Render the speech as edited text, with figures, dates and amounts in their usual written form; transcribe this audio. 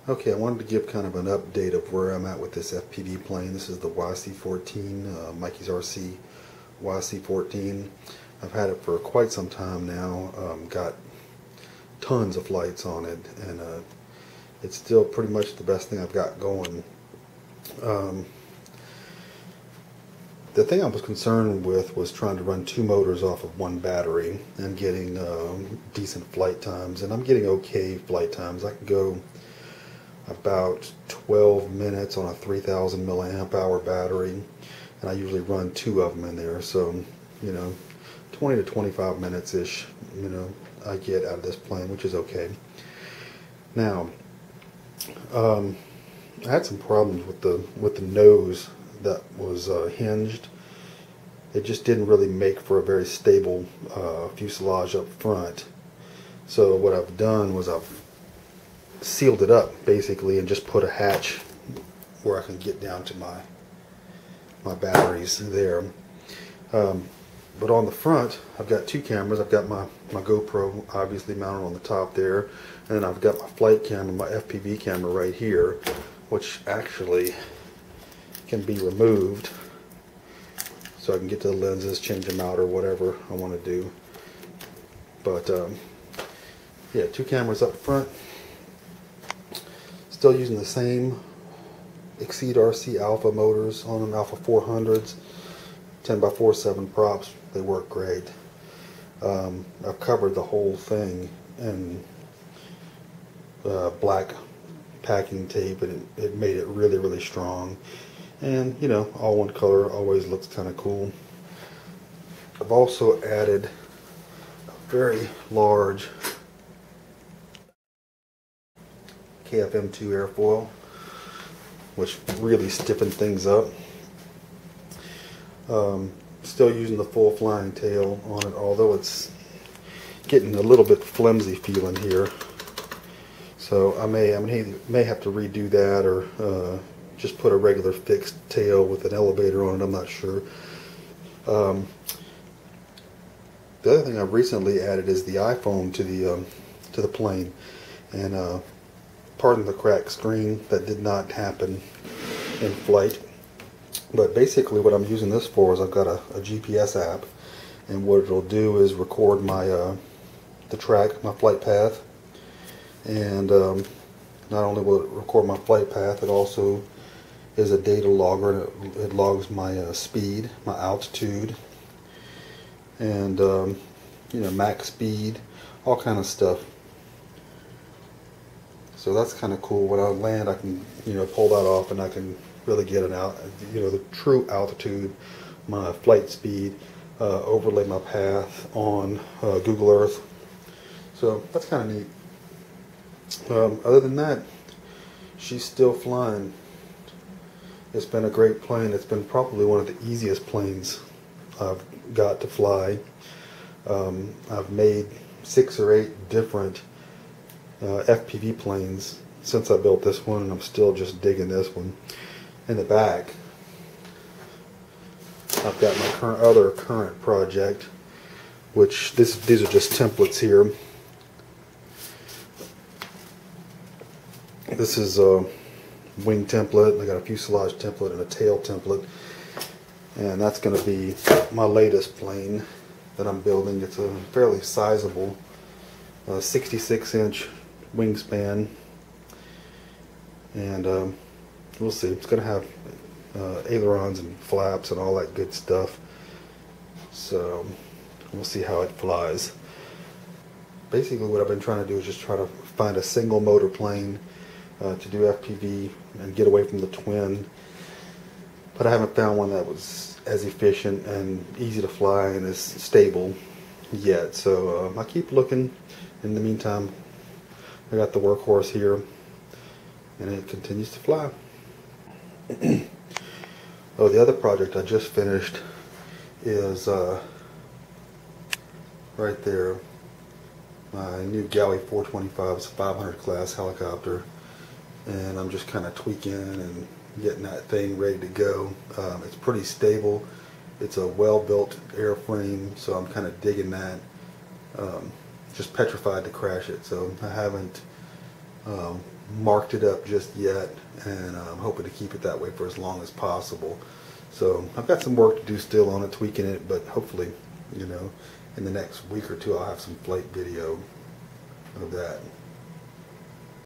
Okay, I wanted to give kind of an update of where I'm at with this FPV plane. This is the YC-14, MikeysRC YC-14. I've had it for quite some time now. Got tons of flights on it, and it's still pretty much the best thing I've got going. The thing I was concerned with was trying to run two motors off of one battery and getting decent flight times, and I'm getting okay flight times. I can go about 12 minutes on a 3000 milliamp hour battery, and I usually run two of them in there, so 20 to 25 minutes ish I get out of this plane, which is okay. Now I had some problems with the nose that was hinged. It just didn't really make for a very stable fuselage up front. So what I've done was I've sealed it up basically and just put a hatch where I can get down to my batteries there. But on the front I've got two cameras. I've got my GoPro obviously mounted on the top there, and then I've got my flight camera, my FPV camera right here, which actually can be removed so I can get to the lenses, change them out, or whatever I want to do. But yeah, two cameras up front. Still using the same MikeysRC Alpha motors on them, Alpha 400s, 10x47 props. They work great. I've covered the whole thing in black packing tape, and it made it really, really strong. And all one color always looks kind of cool. I've also added a very large KFM2 airfoil, which really stiffened things up. Still using the full flying tail on it, although it's getting a little bit flimsy feeling here. So I may have to redo that, or just put a regular fixed tail with an elevator on it. I'm not sure. The other thing I've recently added is the iPhone to the plane, and pardon the cracked screen, that did not happen in flight. But basically what I'm using this for is I've got a GPS app, and what it'll do is record my the track, my flight path, and not only will it record my flight path, it also is a data logger, and it logs my speed, my altitude, and max speed, all kind of stuff. So that's kind of cool. When I land, I can pull that off, and I can really get the true altitude, my flight speed, overlay my path on Google Earth. So that's kind of neat. Other than that, she's still flying. It's been a great plane. It's been probably one of the easiest planes I've got to fly. I've made 6 or 8 different FPV planes since I built this one, and I'm still just digging this one. In the back, I've got my other current project, which these are just templates here. This is a wing template. I got a fuselage template and a tail template, and that's going to be my latest plane that I'm building. It's a fairly sizable 66-inch wingspan, and we'll see. It's going to have ailerons and flaps and all that good stuff, so we'll see how it flies. Basically what I've been trying to do is just try to find a single motor plane to do FPV and get away from the twin, but I haven't found one that was as efficient and easy to fly and as stable yet. So I keep looking. In the meantime, I got the workhorse here, and it continues to fly. Oh, the other project I just finished is right there, my new Galley 425's 500 class helicopter, and I'm just kind of tweaking and getting that thing ready to go. It's pretty stable. It's a well-built airframe, so I'm kind of digging that. Just petrified to crash it, so I haven't marked it up just yet, and I'm hoping to keep it that way for as long as possible. So I've got some work to do still on it, tweaking it, but hopefully, you know, in the next week or two I'll have some flight video of that.